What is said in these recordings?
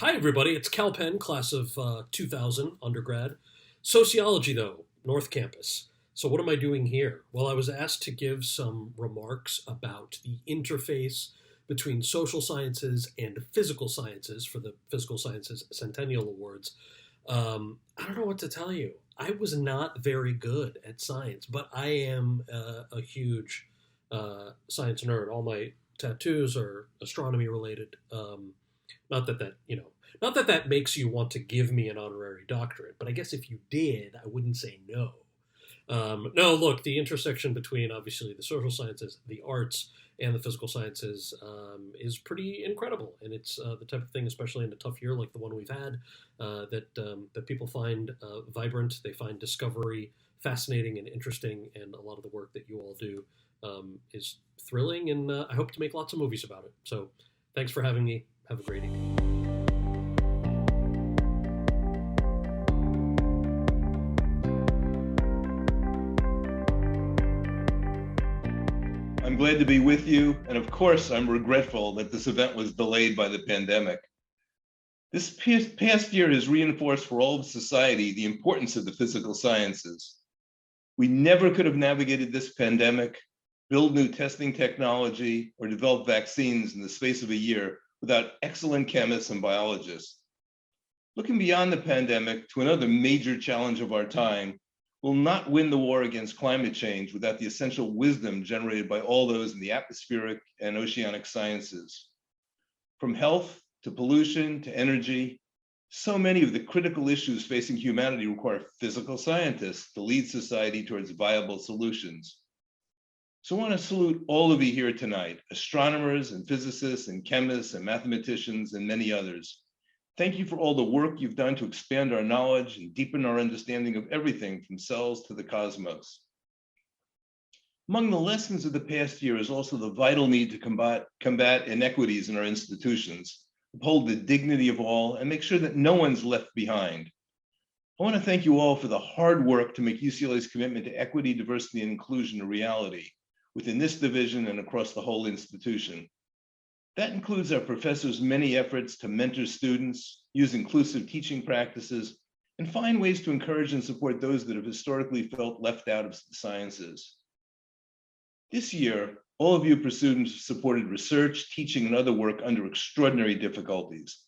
Hi, everybody. It's Kal Penn, class of 2000, undergrad. Sociology, though, North Campus. So what am I doing here? Well, I was asked to give some remarks about the interface between social sciences and physical sciences for the Physical Sciences Centennial Awards. I don't know what to tell you. I was not very good at science, but I am a huge science nerd. All my tattoos are astronomy related. Not that not that that makes you want to give me an honorary doctorate, but I guess if you did, I wouldn't say no. No, look, the intersection between obviously the social sciences, the arts, and the physical sciences is pretty incredible, and it's the type of thing, especially in a tough year like the one we've had, that people find vibrant. They find discovery fascinating and interesting, and a lot of the work that you all do is thrilling, and I hope to make lots of movies about it. So, thanks for having me. Have a great evening. I'm glad to be with you, and of course, I'm regretful that this event was delayed by the pandemic. This past year has reinforced for all of society the importance of the physical sciences. We never could have navigated this pandemic, build new testing technology, or develop vaccines in the space of a year without excellent chemists and biologists. Looking beyond the pandemic to another major challenge of our time, we'll not win the war against climate change without the essential wisdom generated by all those in the atmospheric and oceanic sciences. From health to pollution to energy, so many of the critical issues facing humanity require physical scientists to lead society towards viable solutions. So I want to salute all of you here tonight, astronomers and physicists and chemists and mathematicians and many others. Thank you for all the work you've done to expand our knowledge and deepen our understanding of everything from cells to the cosmos. Among the lessons of the past year is also the vital need to combat inequities in our institutions, uphold the dignity of all, and make sure that no one's left behind. I want to thank you all for the hard work to make UCLA's commitment to equity, diversity, and inclusion a reality within this division and across the whole institution. That includes our professors' many efforts to mentor students, use inclusive teaching practices, and find ways to encourage and support those that have historically felt left out of the sciences. This year, all of you pursued and supported research, teaching, and other work under extraordinary difficulties,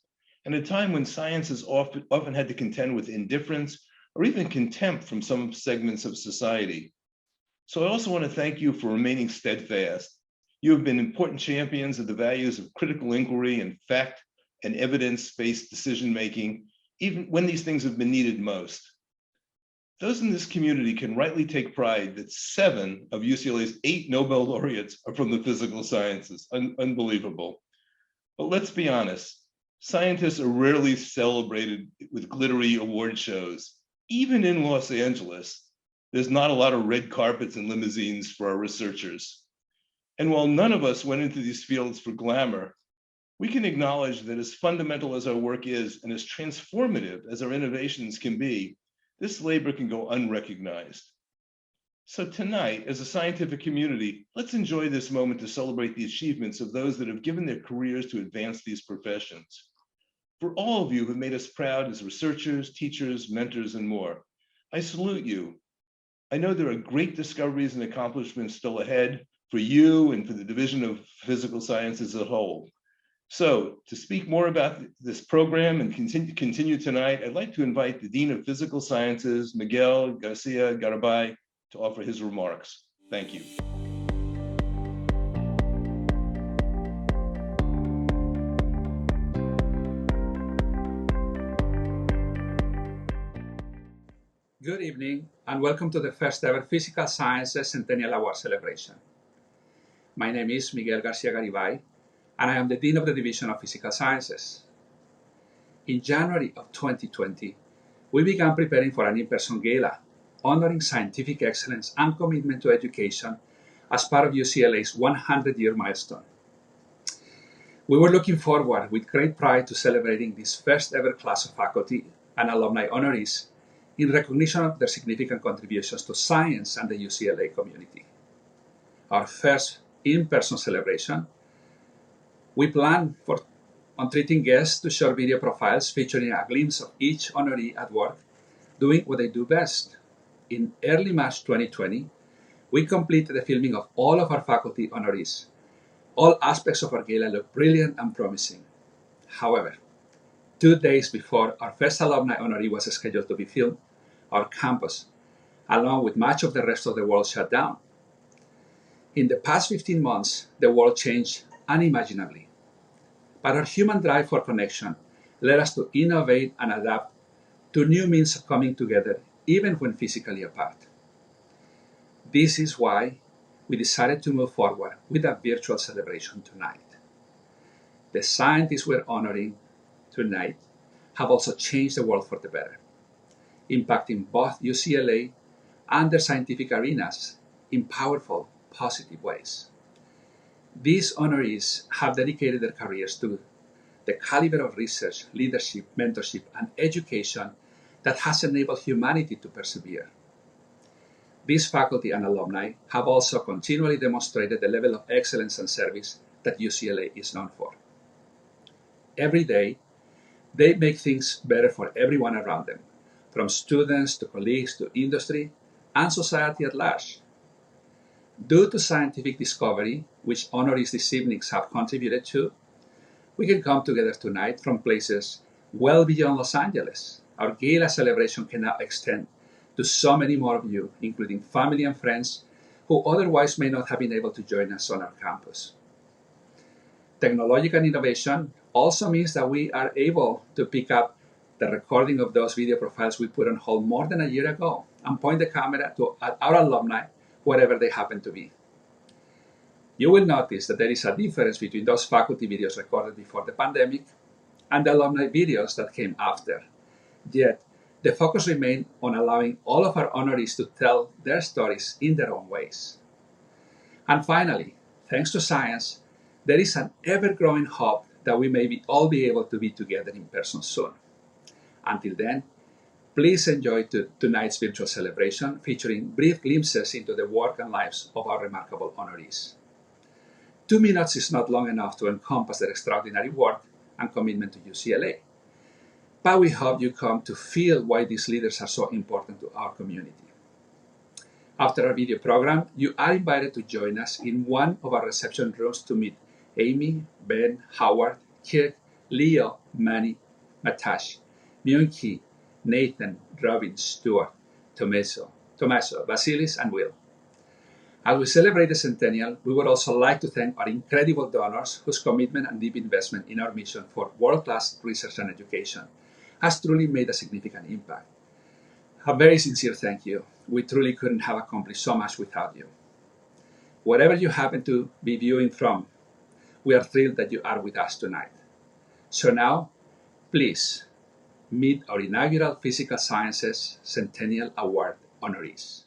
and at a time when science has often had to contend with indifference or even contempt from some segments of society. So I also want to thank you for remaining steadfast, You have been important champions of the values of critical inquiry and fact and evidence-based decision-making, even when these things have been needed most. Those in this community can rightly take pride that 7 of UCLA's 8 Nobel laureates are from the physical sciences. Unbelievable. But let's be honest, scientists are rarely celebrated with glittery award shows. Even in Los Angeles, there's not a lot of red carpets and limousines for our researchers. And while none of us went into these fields for glamour, we can acknowledge that as fundamental as our work is and as transformative as our innovations can be, this labor can go unrecognized. So tonight, as a scientific community, let's enjoy this moment to celebrate the achievements of those that have given their careers to advance these professions. For all of you who have made us proud as researchers, teachers, mentors, and more, I salute you. I know there are great discoveries and accomplishments still ahead for you and for the Division of Physical Sciences as a whole. So to speak more about this program and continue tonight, I'd like to invite the Dean of Physical Sciences, Miguel Garcia Garibay, to offer his remarks. Thank you. Good evening and welcome to the first ever Physical Sciences Centennial Award celebration. My name is Miguel Garcia Garibay, and I am the Dean of the Division of Physical Sciences. In January of 2020, we began preparing for an in-person gala honoring scientific excellence and commitment to education as part of UCLA's 100-year milestone. We were looking forward with great pride to celebrating this first ever class of faculty and alumni honorees in recognition of their significant contributions to science and the UCLA community. Our first in-person celebration, we plan on treating guests to short video profiles featuring a glimpse of each honoree at work doing what they do best. In early March 2020, we completed the filming of all of our faculty honorees. All aspects of our gala look brilliant and promising. However, 2 days before our first alumni honoree was scheduled to be filmed, our campus, along with much of the rest of the world, shut down. In the past 15 months, the world changed unimaginably. But our human drive for connection led us to innovate and adapt to new means of coming together, even when physically apart. This is why we decided to move forward with a virtual celebration tonight. The scientists we're honoring tonight have also changed the world for the better, impacting both UCLA and their scientific arenas in powerful, positive ways. These honorees have dedicated their careers to the caliber of research, leadership, mentorship, and education that has enabled humanity to persevere. These faculty and alumni have also continually demonstrated the level of excellence and service that UCLA is known for. Every day, they make things better for everyone around them, from students to colleagues to industry and society at large. Due to scientific discovery, which honorees this evening have contributed to, we can come together tonight from places well beyond Los Angeles. Our gala celebration can now extend to so many more of you, including family and friends who otherwise may not have been able to join us on our campus. Technological innovation also means that we are able to pick up the recording of those video profiles we put on hold more than a year ago and point the camera at our alumni wherever they happen to be. You will notice that there is a difference between those faculty videos recorded before the pandemic and the alumni videos that came after. Yet, the focus remained on allowing all of our honorees to tell their stories in their own ways. And finally, thanks to science, there is an ever-growing hope that we may all be able to be together in person soon. Until then, please enjoy tonight's virtual celebration featuring brief glimpses into the work and lives of our remarkable honorees. 2 minutes is not long enough to encompass their extraordinary work and commitment to UCLA. But we hope you come to feel why these leaders are so important to our community. After our video program, you are invited to join us in one of our reception rooms to meet Amy, Ben, Howard, KIRK, Leo, Manny, Mahtash, Myung-Hee, Nathan, Robin, Stuart, Tommaso, VASSILIS, and Will. As we celebrate the Centennial, we would also like to thank our incredible donors whose commitment and deep investment in our mission for world-class research and education has truly made a significant impact. A very sincere thank you. We truly couldn't have accomplished so much without you. Wherever you happen to be viewing from, we are thrilled that you are with us tonight. So now, please meet our inaugural Physical Sciences Centennial Award honorees.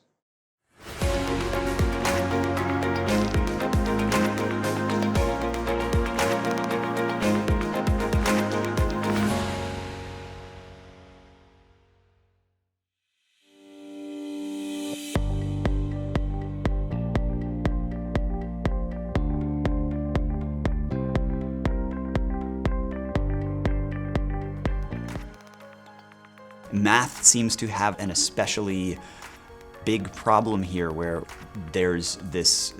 Math seems to have an especially big problem here where there's this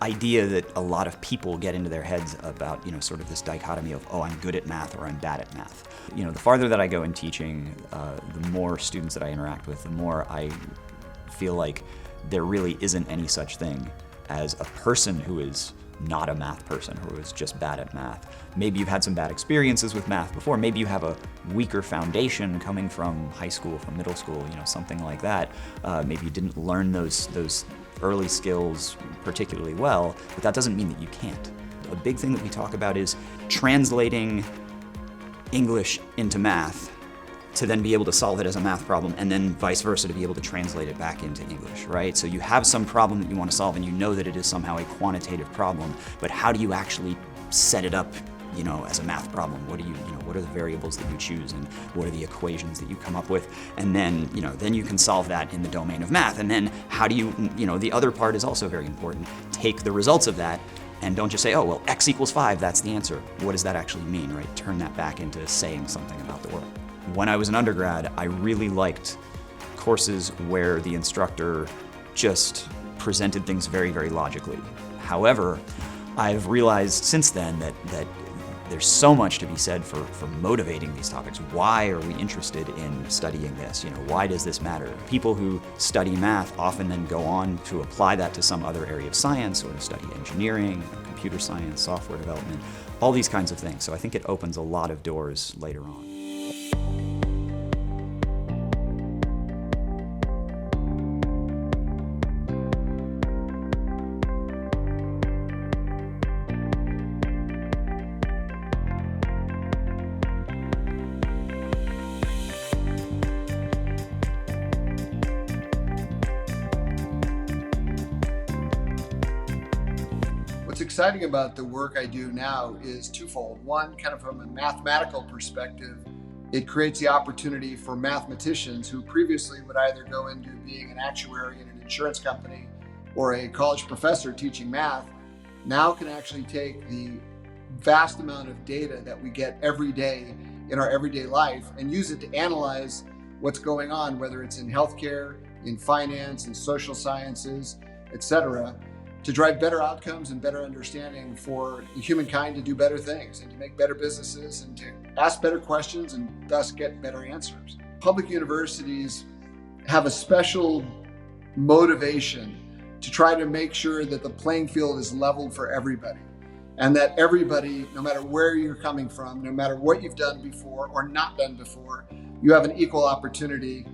idea that a lot of people get into their heads about, sort of this dichotomy of, oh, I'm good at math or I'm bad at math. The farther that I go in teaching, the more students that I interact with, the more I feel like there really isn't any such thing as a person who is not a math person, who is just bad at math. Maybe you've had some bad experiences with math before. Maybe you have a weaker foundation coming from high school, from middle school, something like that. Maybe you didn't learn those early skills particularly well, but that doesn't mean that you can't. A big thing that we talk about is translating English into math to then be able to solve it as a math problem, and then vice versa to be able to translate it back into English, right? So you have some problem that you want to solve and you know that it is somehow a quantitative problem, but how do you actually set it up, as a math problem? What are the variables that you choose and what are the equations that you come up with? And then, then you can solve that in the domain of math. And then how do you, the other part is also very important. Take the results of that and don't just say, oh, well, x equals 5, that's the answer. What does that actually mean, right? Turn that back into saying something about the world. When I was an undergrad, I really liked courses where the instructor just presented things very, very logically. However, I've realized since then that there's so much to be said for motivating these topics. Why are we interested in studying this? Why does this matter? People who study math often then go on to apply that to some other area of science or to study engineering, computer science, software development, all these kinds of things. So I think it opens a lot of doors later on. What's exciting about the work I do now is twofold. One, kind of from a mathematical perspective, it creates the opportunity for mathematicians who previously would either go into being an actuary in an insurance company or a college professor teaching math, now can actually take the vast amount of data that we get every day in our everyday life and use it to analyze what's going on, whether it's in healthcare, in finance, in social sciences, etc., to drive better outcomes and better understanding for humankind to do better things and to make better businesses and to ask better questions and thus get better answers. Public universities have a special motivation to try to make sure that the playing field is leveled for everybody and that everybody, no matter where you're coming from, no matter what you've done before or not done before, you have an equal opportunity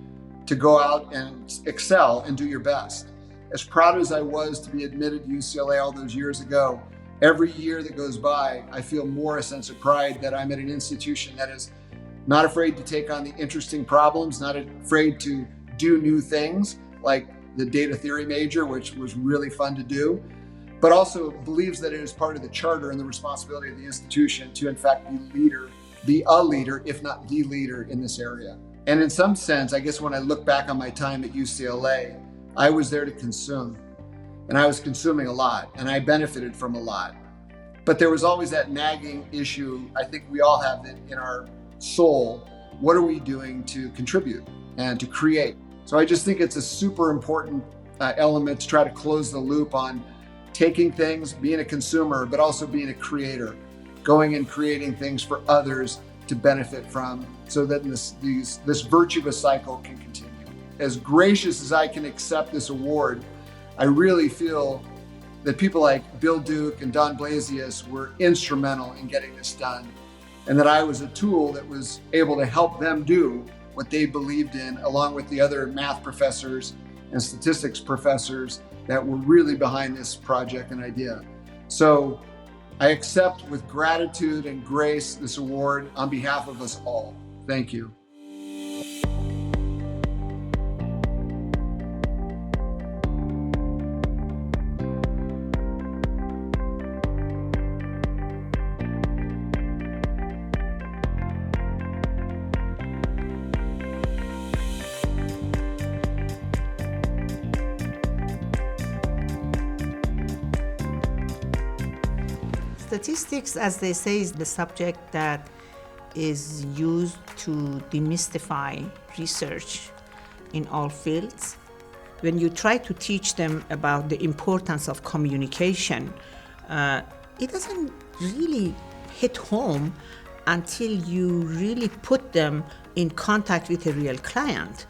to go out and excel and do your best. As proud as I was to be admitted to UCLA all those years ago, every year that goes by, I feel more a sense of pride that I'm at an institution that is not afraid to take on the interesting problems, not afraid to do new things like the data theory major, which was really fun to do, but also believes that it is part of the charter and the responsibility of the institution to in fact be a leader, if not the leader in this area. And in some sense, I guess when I look back on my time at UCLA, I was there to consume, and I was consuming a lot, and I benefited from a lot. But there was always that nagging issue, I think we all have it in our soul. What are we doing to contribute and to create? So I just think it's a super important element to try to close the loop on taking things, being a consumer, but also being a creator, going and creating things for others to benefit from, so that this virtuous cycle can continue. As gracious as I can accept this award, I really feel that people like Bill Duke and Don Blasius were instrumental in getting this done, and that I was a tool that was able to help them do what they believed in, along with the other math professors and statistics professors that were really behind this project and idea. So I accept with gratitude and grace this award on behalf of us all. Thank you. Statistics, as they say, is the subject that is used to demystify research in all fields. When you try to teach them about the importance of communication, it doesn't really hit home until you really put them in contact with a real client.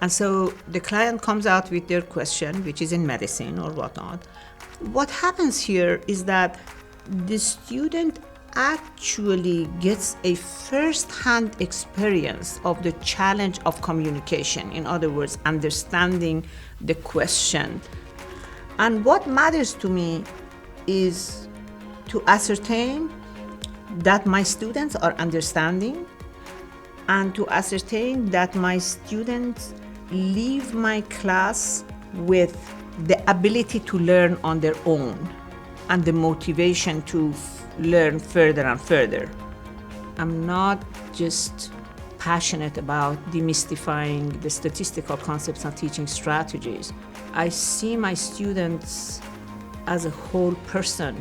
And so the client comes out with their question, which is in medicine or whatnot. What happens here is that the student actually gets a first-hand experience of the challenge of communication. In other words, understanding the question. And what matters to me is to ascertain that my students are understanding and to ascertain that my students leave my class with the ability to learn on their own and the motivation to learn further and further. I'm not just passionate about demystifying the statistical concepts and teaching strategies. I see my students as a whole person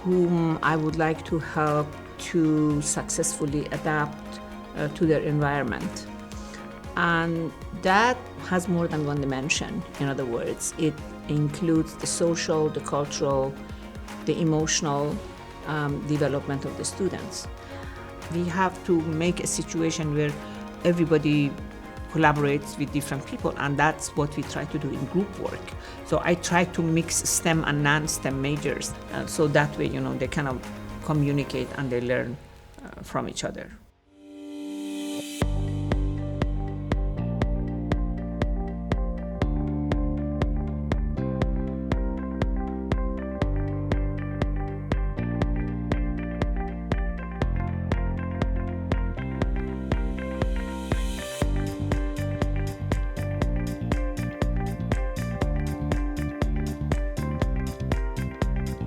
whom I would like to help to successfully adapt to their environment. And that has more than one dimension. In other words, it includes the social, the cultural, the emotional development of the students. We have to make a situation where everybody collaborates with different people, and that's what we try to do in group work. So I try to mix STEM and non-STEM majors, so that way, they kind of communicate and they learn from each other.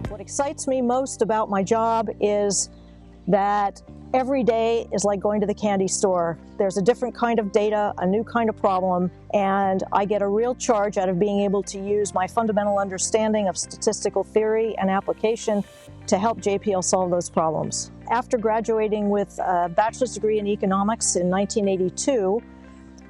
What excites me most about my job is that every day is like going to the candy store. There's a different kind of data, a new kind of problem, and I get a real charge out of being able to use my fundamental understanding of statistical theory and application to help JPL solve those problems. After graduating with a bachelor's degree in economics in 1982,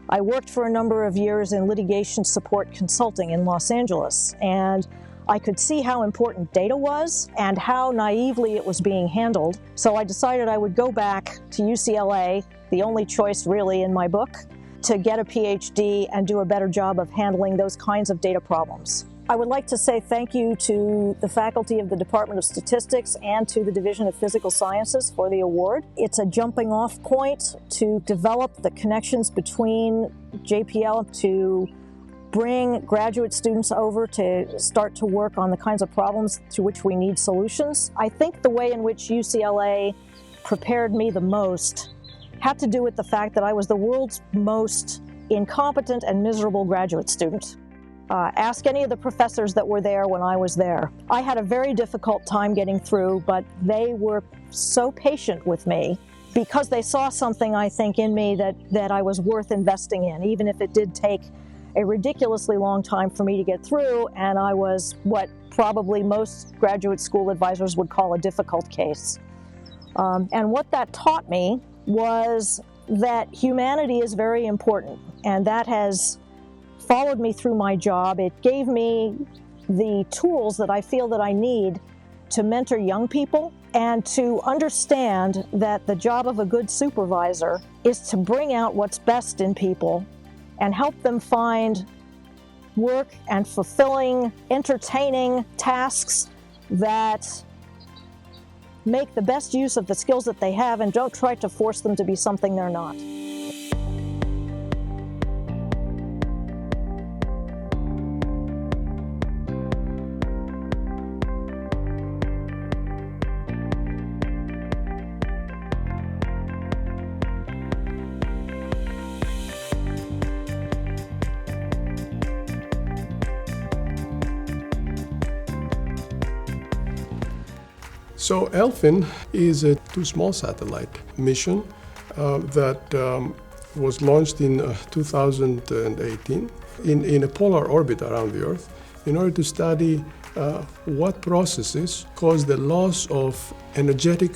I worked for a number of years in litigation support consulting in Los Angeles, and I could see how important data was and how naively it was being handled. So I decided I would go back to UCLA, the only choice really in my book, to get a PhD and do a better job of handling those kinds of data problems. I would like to say thank you to the faculty of the Department of Statistics and to the Division of Physical Sciences for the award. It's a jumping off point to develop the connections between JPL to bring graduate students over to start to work on the kinds of problems to which we need solutions. I think the way in which UCLA prepared me the most had to do with the fact that I was the world's most incompetent and miserable graduate student. Ask any of the professors that were there when I was there. I had a very difficult time getting through, but they were so patient with me because they saw something, I think, in me that I was worth investing in, even if it did take a ridiculously long time for me to get through, and I was what probably most graduate school advisors would call a difficult case. And what that taught me was that humanity is very important, and that has followed me through my job. It gave me the tools that I feel that I need to mentor young people and to understand that the job of a good supervisor is to bring out what's best in people and help them find work and fulfilling, entertaining tasks that make the best use of the skills that they have and don't try to force them to be something they're not. So ELFIN is a too small satellite mission that was launched in 2018 in a polar orbit around the Earth in order to study what processes cause the loss of energetic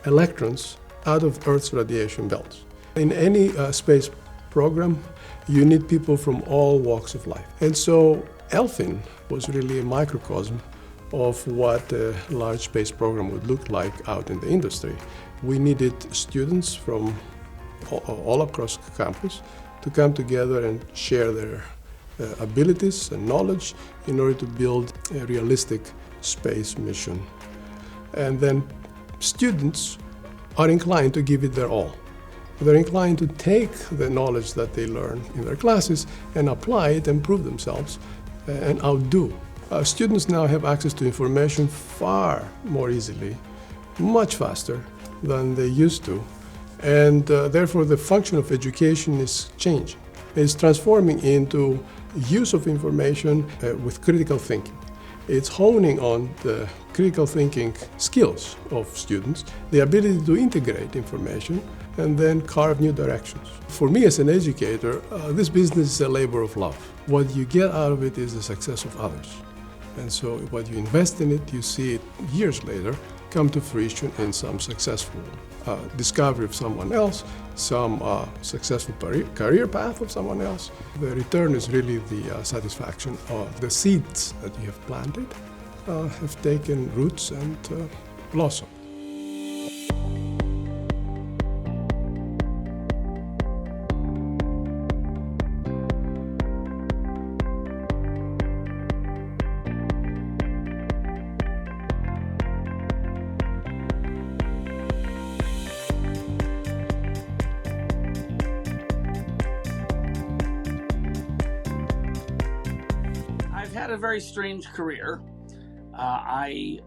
electrons out of Earth's radiation belts. In any space program, you need people from all walks of life. And so ELFIN was really a microcosm of what a large space program would look like out in the industry. We needed students from all across campus to come together and share their abilities and knowledge in order to build a realistic space mission. And then students are inclined to give it their all. They're inclined to take the knowledge that they learn in their classes and apply it and prove themselves and outdo. Students now have access to information far more easily, much faster than they used to, and therefore the function of education is changing. It's transforming into use of information with critical thinking. It's honing on the critical thinking skills of students, the ability to integrate information and then carve new directions. For me as an educator, this business is a labor of love. What you get out of it is the success of others. And so what you invest in it, you see it years later come to fruition in some successful discovery of someone else, some successful career path of someone else. The return is really the satisfaction of the seeds that you have planted have taken roots and blossomed. A very strange career. I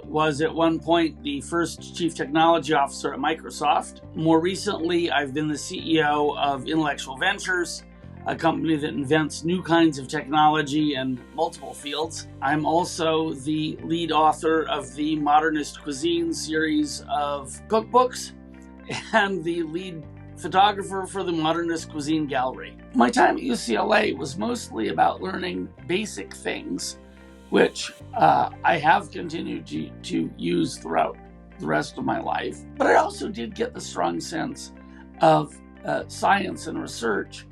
was at one point the first chief technology officer at Microsoft. More recently, I've been the CEO of Intellectual Ventures, a company that invents new kinds of technology in multiple fields. I'm also the lead author of the Modernist Cuisine series of cookbooks and the lead photographer for the Modernist Cuisine Gallery. My time at UCLA was mostly about learning basic things, which I have continued to use throughout the rest of my life. But I also did get the strong sense of science and research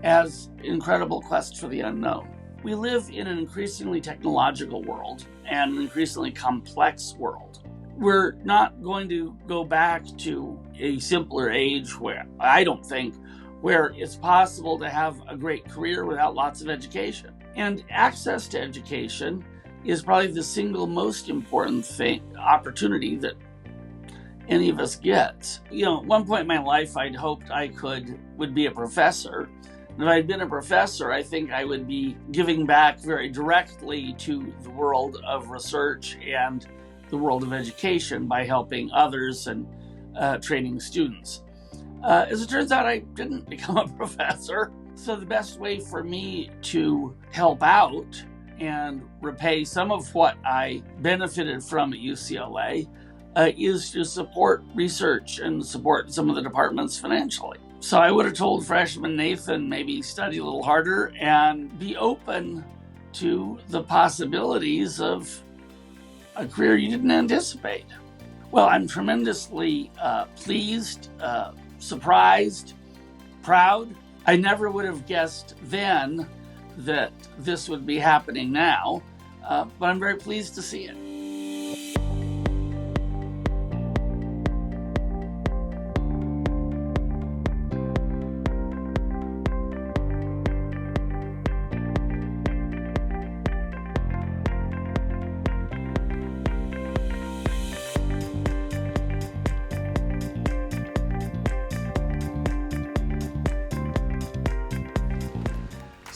as an incredible quest for the unknown. We live in an increasingly technological world and an increasingly complex world. We're not going to go back to a simpler age where, I don't think, where it's possible to have a great career without lots of education. And access to education is probably the single most important opportunity that any of us gets. You know, at one point in my life, I'd hoped I would be a professor. And if I'd been a professor, I think I would be giving back very directly to the world of research and the world of education by helping others and training students. As it turns out, I didn't become a professor. So the best way for me to help out and repay some of what I benefited from at UCLA is to support research and support some of the departments financially. So I would have told freshman Nathan maybe study a little harder and be open to the possibilities of a career you didn't anticipate. Well, I'm tremendously pleased, surprised, proud. I never would have guessed then that this would be happening now, but I'm very pleased to see it.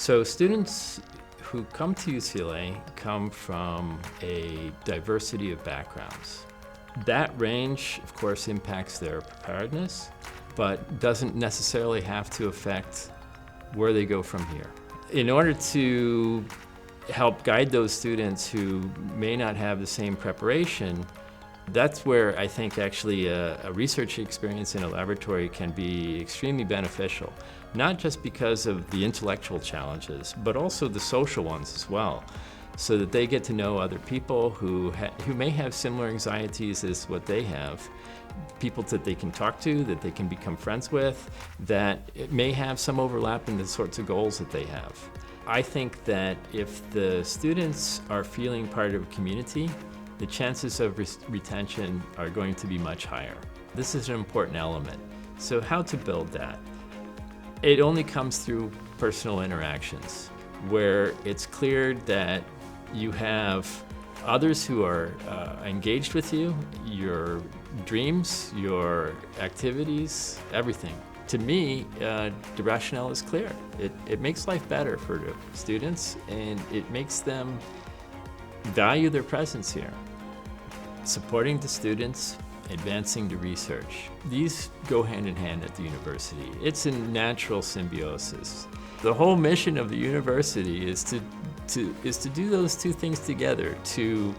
So students who come to UCLA come from a diversity of backgrounds. That range, of course, impacts their preparedness, but doesn't necessarily have to affect where they go from here. In order to help guide those students who may not have the same preparation, that's where I think actually a research experience in a laboratory can be extremely beneficial, not just because of the intellectual challenges, but also the social ones as well, so that they get to know other people who may have similar anxieties as what they have, people that they can talk to, that they can become friends with, that may have some overlap in the sorts of goals that they have. I think that if the students are feeling part of a community, the chances of retention are going to be much higher. This is an important element. So how to build that? It only comes through personal interactions, where it's clear that you have others who are engaged with you, your dreams, your activities, everything. To me, the rationale is clear. It makes life better for the students, and it makes them value their presence here. Supporting the students, advancing the research. These go hand in hand at the university. It's a natural symbiosis. The whole mission of the university is to do those two things together, to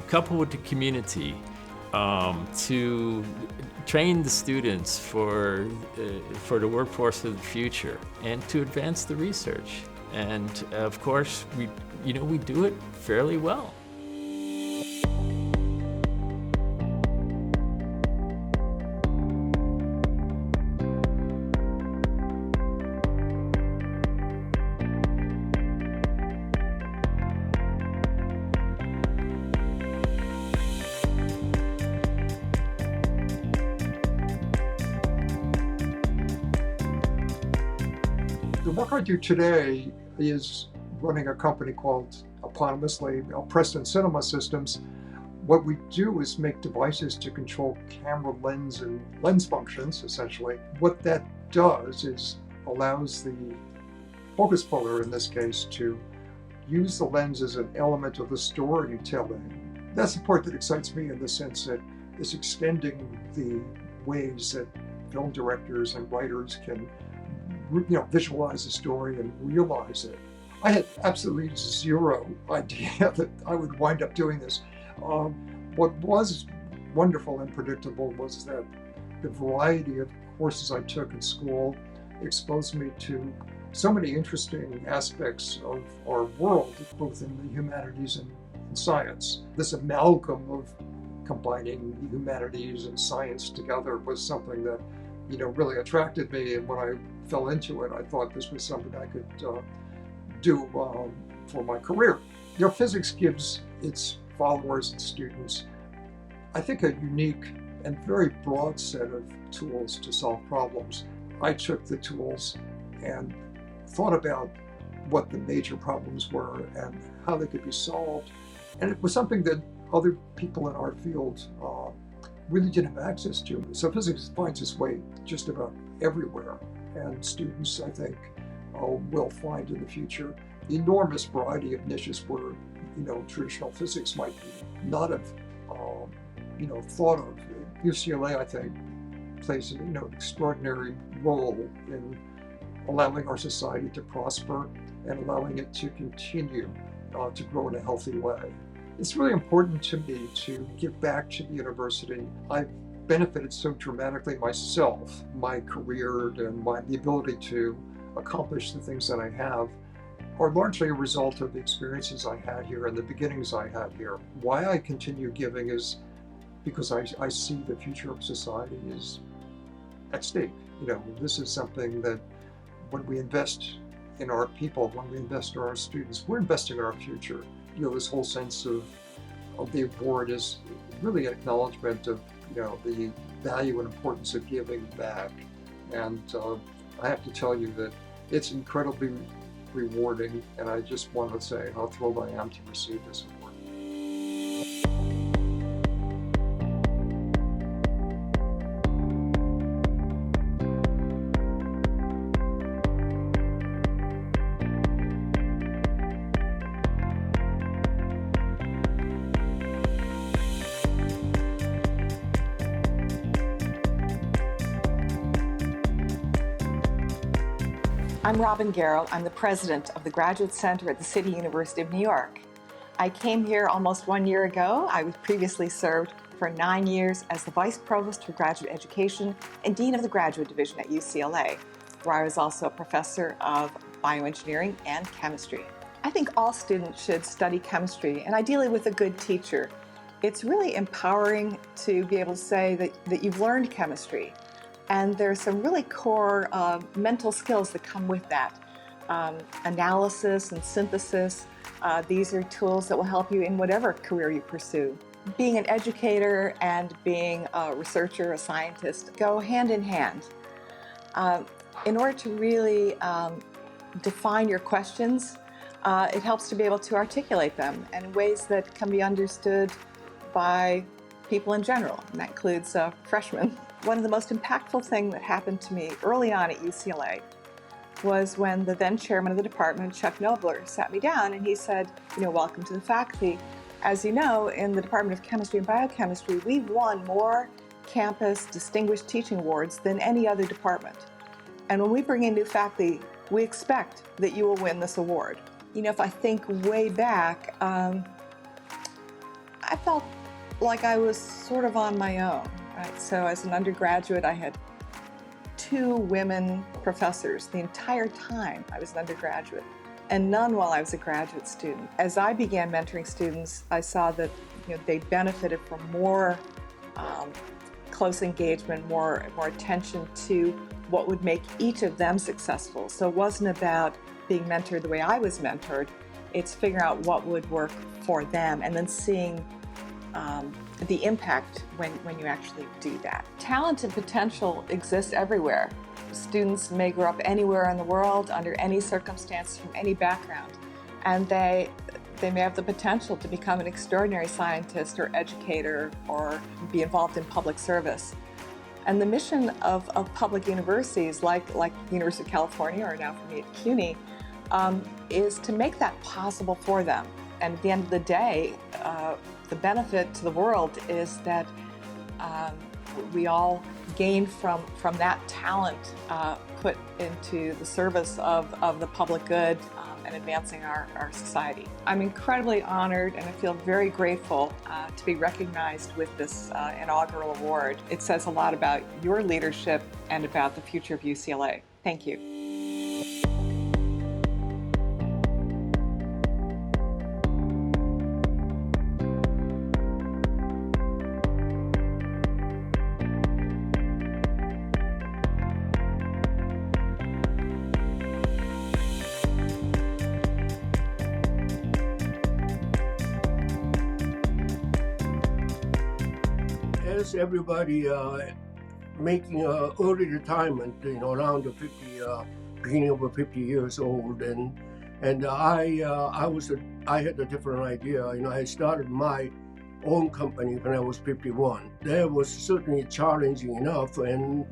couple with the community, to train the students for the workforce of the future, and to advance the research. And of course, we do it fairly well. The work I do today is running a company called eponymously PRESTON Cinema Systems. What we do is make devices to control camera lens and lens functions, essentially. What that does is allows the focus puller, in this case, to use the lens as an element of the storytelling. That's the part that excites me, in the sense that it's extending the ways that film directors and writers can visualize a story and realize it. I had absolutely zero idea that I would wind up doing this. What was wonderful and predictable was that the variety of courses I took in school exposed me to so many interesting aspects of our world, both in the humanities and science. This amalgam of combining the humanities and science together was something that really attracted me, and when I fell into it, I thought this was something I could do for my career. Physics gives its followers and students, I think, a unique and very broad set of tools to solve problems. I took the tools and thought about what the major problems were and how they could be solved, and it was something that other people in our field really didn't have access to. So physics finds its way just about everywhere, and students, I think, will find in the future enormous variety of niches where traditional physics might not have thought of. UCLA, I think, plays an extraordinary role in allowing our society to prosper and allowing it to continue to grow in a healthy way. It's really important to me to give back to the university. I've benefited so dramatically myself, my career and the ability to accomplish the things that I have are largely a result of the experiences I had here and the beginnings I had here. Why I continue giving is because I see the future of society is at stake. This is something that when we invest in our people, when we invest in our students, we're investing in our future. This whole sense of the award is really an acknowledgement of the value and importance of giving back. And I have to tell you that it's incredibly rewarding, and I just want to say how thrilled I am to receive this award. I'm Robin Garrell. I'm the president of the Graduate Center at the City University of New York. I came here almost 1 year ago. I was previously served for 9 years as the Vice Provost for Graduate Education and Dean of the Graduate Division at UCLA, where I was also a professor of bioengineering and chemistry. I think all students should study chemistry, and ideally with a good teacher. It's really empowering to be able to say that you've learned chemistry. And there's some really core mental skills that come with that. Analysis and synthesis, these are tools that will help you in whatever career you pursue. Being an educator and being a researcher, a scientist, go hand in hand. In order to really define your questions, it helps to be able to articulate them in ways that can be understood by people in general, and that includes freshmen. One of the most impactful things that happened to me early on at UCLA was when the then chairman of the department, Chuck Nobler, sat me down and he said, welcome to the faculty. As you know, in the Department of Chemistry and Biochemistry, we've won more campus distinguished teaching awards than any other department. And when we bring in new faculty, we expect that you will win this award. If I think way back, I felt like I was sort of on my own, right? So as an undergraduate, I had 2 women professors the entire time I was an undergraduate, and none while I was a graduate student. As I began mentoring students, I saw that they benefited from more close engagement, more attention to what would make each of them successful. So it wasn't about being mentored the way I was mentored. It's figuring out what would work for them and then seeing the impact when you actually do that. Talent and potential exists everywhere. Students may grow up anywhere in the world, under any circumstance, from any background, and they may have the potential to become an extraordinary scientist or educator or be involved in public service. And the mission of public universities like the University of California, or now for me at CUNY, is to make that possible for them. And at the end of the day, the benefit to the world is that we all gain from that talent put into the service of the public good and advancing our society. I'm incredibly honored and I feel very grateful to be recognized with this inaugural award. It says a lot about your leadership and about the future of UCLA. Thank you. As everybody making early retirement, around the 50, beginning of 50 years old, and I had a different idea. I started my own company when I was 51. That was certainly challenging enough, and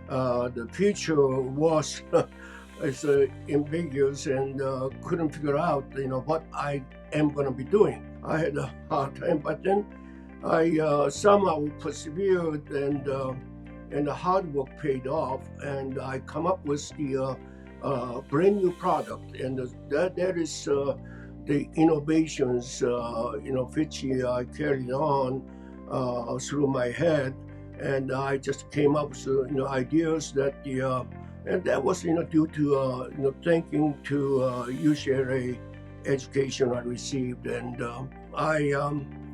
the future was ambiguous and couldn't figure out, what I am going to be doing. I had a hard time, but then I somehow persevered, and the hard work paid off, and I come up with the brand new product, and that is the innovations, which I carried on through my head, and I just came up with ideas that and that was due to thanking to UCLA education I received, and I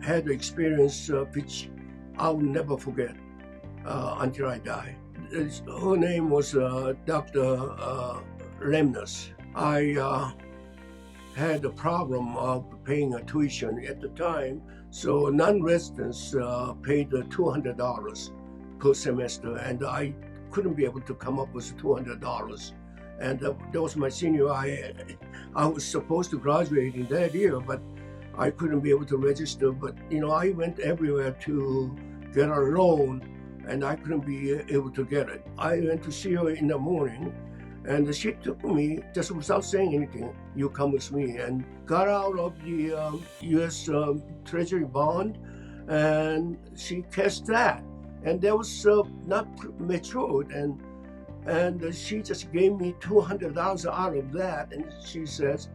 had the experience which I'll never forget until I die. Her name was Dr. Lemnus. I had a problem of paying a tuition at the time, so non-residents paid $200 per semester, and I couldn't be able to come up with $200. And that was my senior year. I was supposed to graduate in that year, but I couldn't be able to register. But I went everywhere to get a loan, and I couldn't be able to get it. I went to see her in the morning, and she took me, just without saying anything, "You come with me," and got out of the U.S. Treasury bond, and she cashed that. And that was not matured, and And she just gave me $200 out of that, and she says,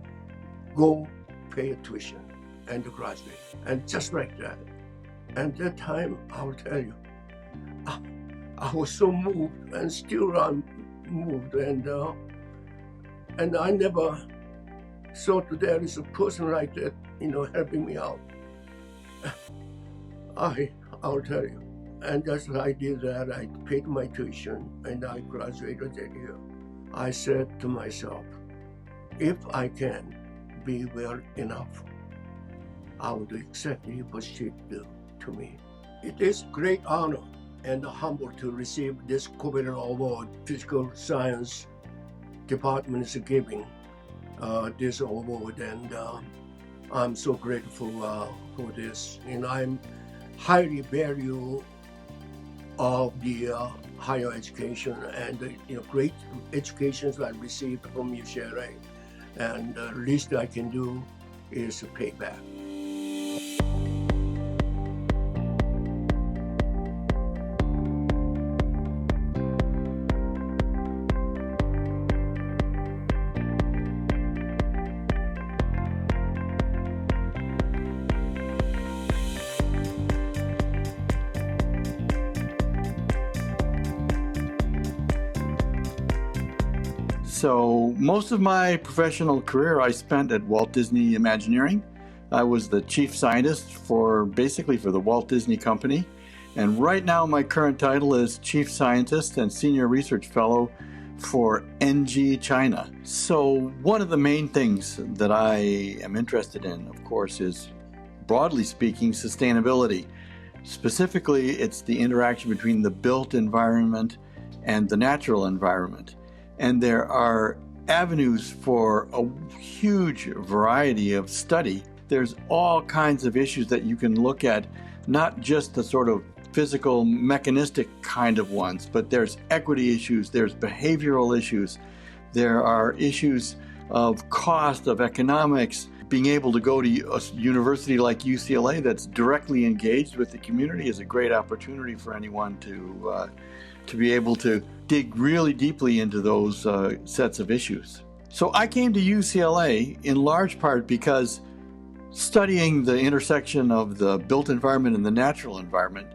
go pay a tuition and graduate. And just like that. And that time, I will tell you, I was so moved, and still I'm moved, and I never thought that there is a person like that, helping me out. I'll tell you. And that's what I did that. I paid my tuition and I graduated that year. I said to myself, if I can be well enough, I will do exactly what she did to me. It is great honor and humble to receive this Kobler Award. Physical Science Department is giving this award, and I'm so grateful for this. And I'm highly value of the higher education and great educations I received from UCLA, and the least I can do is pay back. So most of my professional career I spent at Walt Disney Imagineering. I was the chief scientist for the Walt Disney Company. And right now my current title is Chief Scientist and Senior Research Fellow for NG China. So one of the main things that I am interested in, of course, is, broadly speaking, sustainability. Specifically, it's the interaction between the built environment and the natural environment. And there are avenues for a huge variety of study. There's all kinds of issues that you can look at, not just the sort of physical, mechanistic kind of ones, but there's equity issues, there's behavioral issues, there are issues of cost, of economics. Being able to go to a university like UCLA that's directly engaged with the community is a great opportunity for anyone to be able to dig really deeply into those sets of issues. So I came to UCLA in large part because studying the intersection of the built environment and the natural environment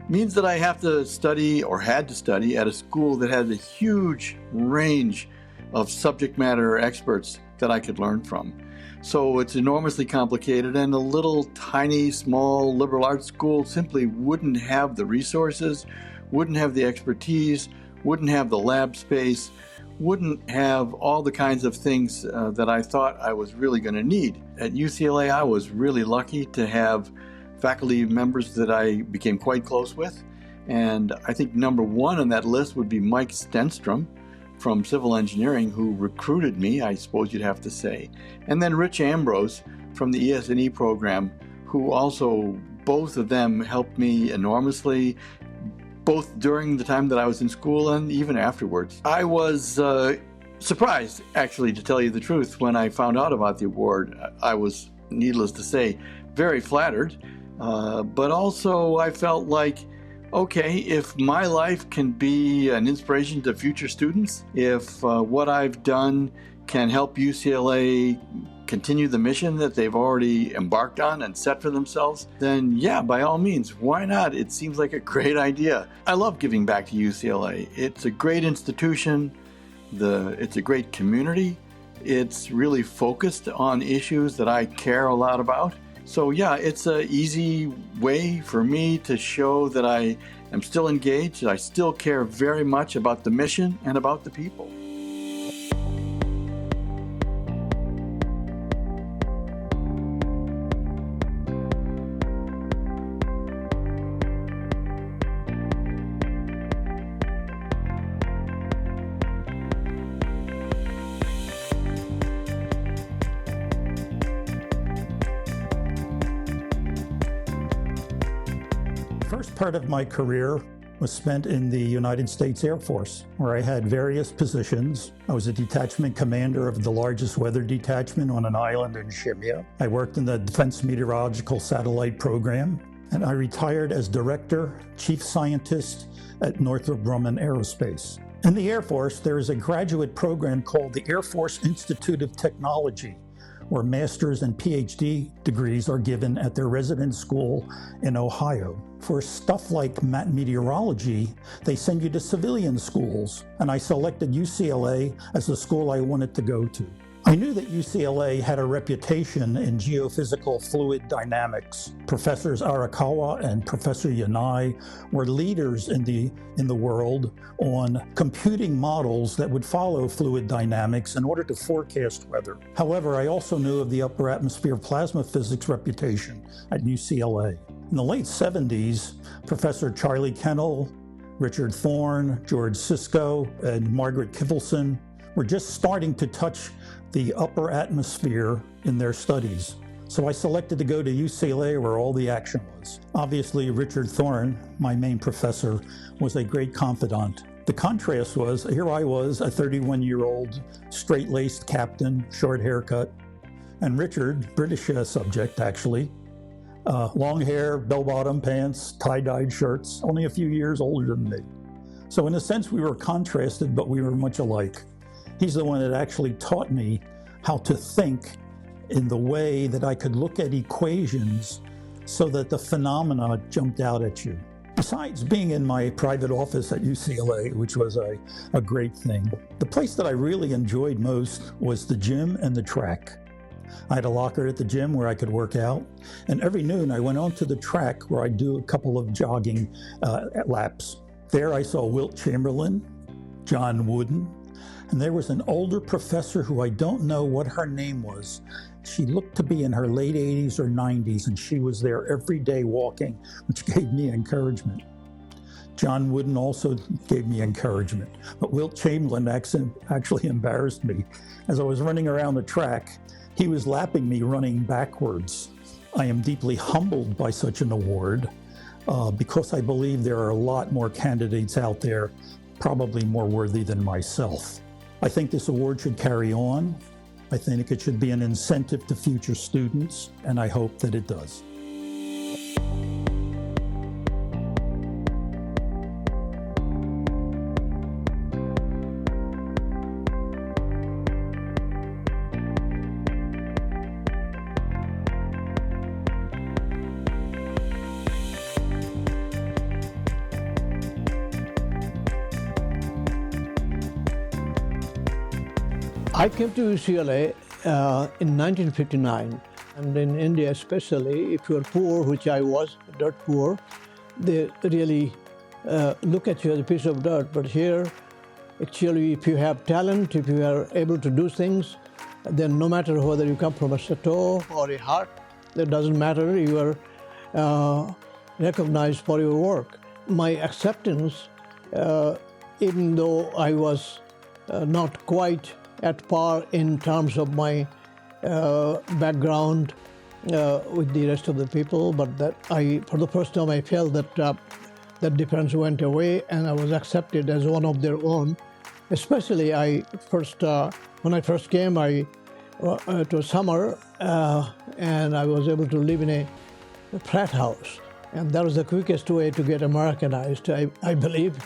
means that I have to study, or had to study, at a school that has a huge range of subject matter experts that I could learn from. So it's enormously complicated, and a little tiny, small liberal arts school simply wouldn't have the resources, wouldn't have the expertise, wouldn't have the lab space, wouldn't have all the kinds of things that I thought I was really going to need. At UCLA, I was really lucky to have faculty members that I became quite close with. And I think number one on that list would be Mike Stenstrom from Civil Engineering, who recruited me, I suppose you'd have to say. And then Rich Ambrose from the ES&E program, who also, both of them helped me enormously, both during the time that I was in school and even afterwards. I was surprised, actually, to tell you the truth, when I found out about the award. I was, needless to say, very flattered, but also I felt like, okay, if my life can be an inspiration to future students, if what I've done can help UCLA continue the mission that they've already embarked on and set for themselves, then yeah, by all means, why not? It seems like a great idea. I love giving back to UCLA. It's a great institution. It's a great community. It's really focused on issues that I care a lot about. So yeah, it's an easy way for me to show that I am still engaged, I still care very much about the mission and about the people. Part of my career was spent in the United States Air Force, where I had various positions. I was a detachment commander of the largest weather detachment on an island in Shimya. I worked in the Defense Meteorological Satellite Program, and I retired as director, chief scientist at Northrop Grumman Aerospace. In the Air Force, there is a graduate program called the Air Force Institute of Technology, where master's and PhD degrees are given at their residence school in Ohio. For stuff like meteorology, they send you to civilian schools, and I selected UCLA as the school I wanted to go to. I knew that UCLA had a reputation in geophysical fluid dynamics. Professors Arakawa and Professor Yanai were leaders in the world on computing models that would follow fluid dynamics in order to forecast weather. However, I also knew of the upper atmosphere plasma physics reputation at UCLA. In the late 70s, Professor Charlie Kennel, Richard Thorne, George Sisko, and Margaret Kivelson were just starting to touch the upper atmosphere in their studies. So I selected to go to UCLA where all the action was. Obviously, Richard Thorne, my main professor, was a great confidant. The contrast was, here I was, a 31-year-old, straight-laced captain, short haircut, and Richard, British subject actually, long hair, bell-bottom pants, tie-dyed shirts, only a few years older than me. So in a sense, we were contrasted, but we were much alike. He's the one that actually taught me how to think in the way that I could look at equations so that the phenomena jumped out at you. Besides being in my private office at UCLA, which was a great thing, the place that I really enjoyed most was the gym and the track. I had a locker at the gym where I could work out, and every noon I went onto the track where I'd do a couple of jogging laps. There I saw Wilt Chamberlain, John Wooden, and there was an older professor who I don't know what her name was. She looked to be in her late 80s or 90s, and she was there every day walking, which gave me encouragement. John Wooden also gave me encouragement, but Wilt Chamberlain actually embarrassed me. As I was running around the track, he was lapping me running backwards. I am deeply humbled by such an award because I believe there are a lot more candidates out there, probably more worthy than myself. I think this award should carry on. I think it should be an incentive to future students, and I hope that it does. I came to UCLA in 1959, and in India especially, if you're poor, which I was, dirt poor, they really look at you as a piece of dirt. But here, actually, if you have talent, if you are able to do things, then no matter whether you come from a chateau or a hut, it doesn't matter, you are recognized for your work. My acceptance, even though I was not quite at par in terms of my background with the rest of the people, but that for the first time I felt that that difference went away and I was accepted as one of their own. Especially when I first came, it was summer and I was able to live in a frat house. And that was the quickest way to get Americanized, I believe.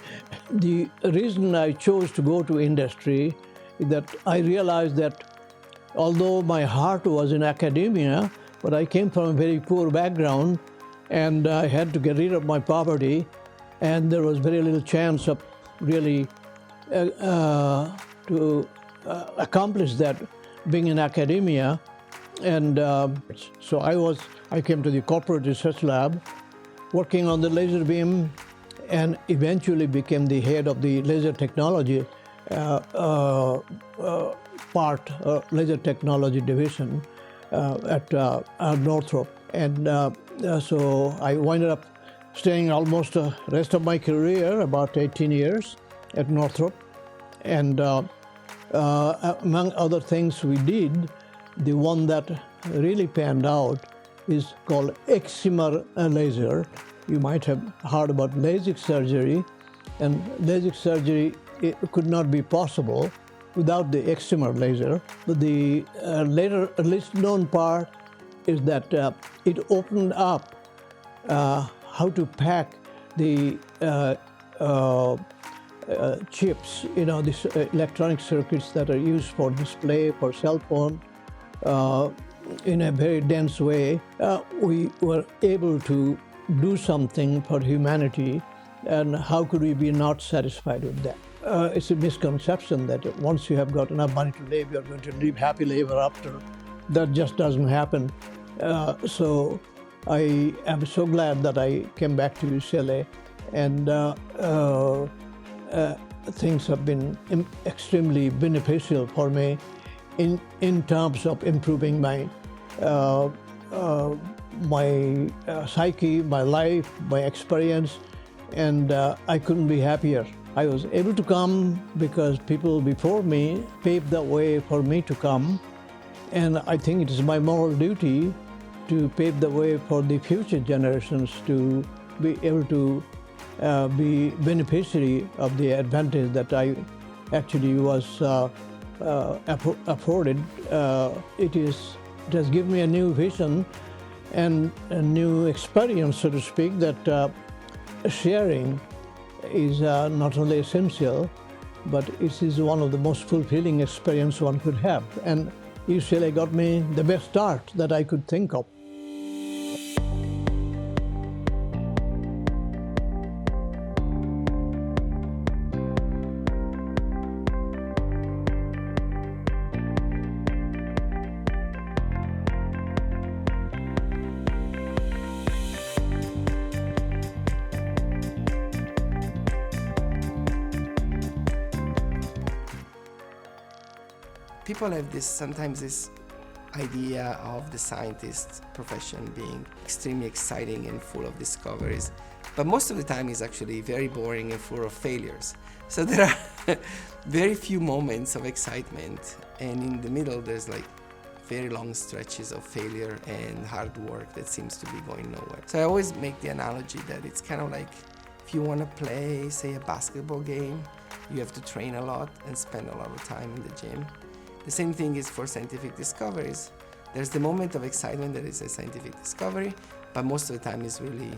The reason I chose to go to industry that I realized that although my heart was in academia, but I came from a very poor background and I had to get rid of my poverty, and there was very little chance of really to accomplish that being in academia. And so I came to the corporate research lab working on the laser beam and eventually became the head of the laser technology laser technology division at Northrop. And so I winded up staying almost the rest of my career, about 18 years at Northrop. And among other things we did, the one that really panned out is called excimer laser. You might have heard about LASIK surgery, and LASIK surgery it could not be possible without the excimer laser. But the least known part is that it opened up how to pack the chips, these electronic circuits that are used for display, for cell phone, in a very dense way, we were able to do something for humanity, and how could we be not satisfied with that? It's a misconception that once you have got enough money to live, you're going to live happily ever after. That just doesn't happen. So I am so glad that I came back to UCLA, and things have been extremely beneficial for me in terms of improving my psyche, my life, my experience, and I couldn't be happier. I was able to come because people before me paved the way for me to come, and I think it is my moral duty to pave the way for the future generations to be able to be beneficiary of the advantage that I actually was afforded. It has given me a new vision and a new experience, so to speak, that sharing is not only essential, but it is one of the most fulfilling experiences one could have. And UCLA got me the best start that I could think of. People have sometimes this idea of the scientist profession being extremely exciting and full of discoveries, but most of the time is actually very boring and full of failures. So there are very few moments of excitement, and in the middle there's like very long stretches of failure and hard work that seems to be going nowhere. So I always make the analogy that it's kind of like if you want to play, say, a basketball game, you have to train a lot and spend a lot of time in the gym. The same thing is for scientific discoveries. There's the moment of excitement that is a scientific discovery, but most of the time is really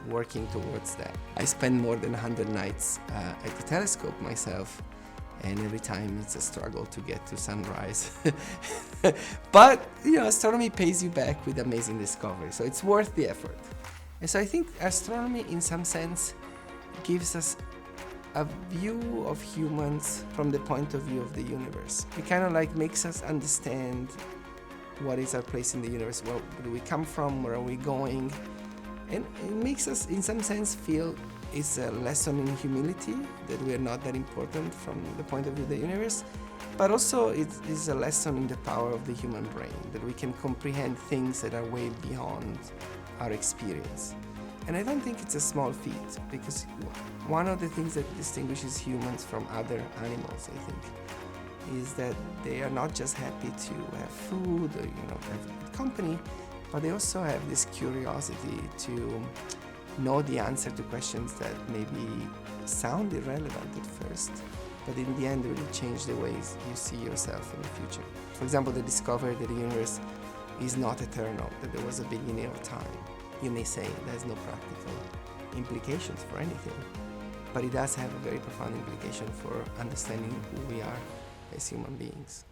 working towards that. I spend more than 100 nights at the telescope myself, and every time it's a struggle to get to sunrise. But astronomy pays you back with amazing discovery, so it's worth the effort. And so I think astronomy, in some sense, gives us a view of humans from the point of view of the universe. It kind of like makes us understand what is our place in the universe, where do we come from, where are we going, and it makes us, in some sense, feel it's a lesson in humility, that we are not that important from the point of view of the universe, but also it is a lesson in the power of the human brain, that we can comprehend things that are way beyond our experience. And I don't think it's a small feat, because one of the things that distinguishes humans from other animals, I think, is that they are not just happy to have food or have company, but they also have this curiosity to know the answer to questions that maybe sound irrelevant at first, but in the end really change the ways you see yourself in the future. For example, the discovery that the universe is not eternal, that there was a beginning of time. You may say it has no practical implications for anything, but it does have a very profound implication for understanding who we are as human beings.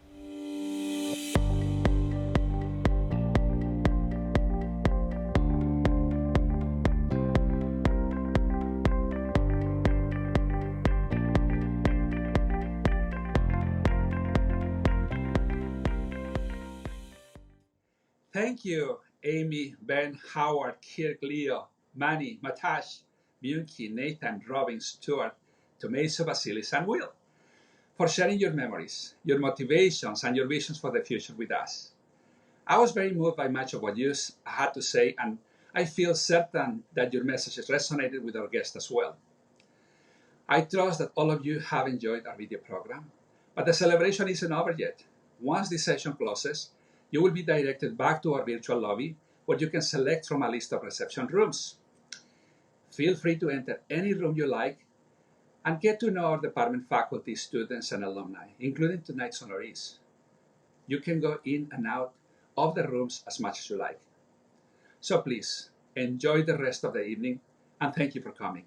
Thank you, Amy, Ben, Howard, KIRK, Leo, Manny, Mahtash, Bunki, Nathan, Robin, Stuart, Tomaso, VASSILIS, and Will, for sharing your memories, your motivations, and your visions for the future with us. I was very moved by much of what you had to say, and I feel certain that your messages resonated with our guests as well. I trust that all of you have enjoyed our video program, but the celebration isn't over yet. Once this session closes, you will be directed back to our virtual lobby, where you can select from a list of reception rooms. Feel free to enter any room you like and get to know our department faculty, students, and alumni, including tonight's honorees. You can go in and out of the rooms as much as you like. So please, enjoy the rest of the evening, and thank you for coming.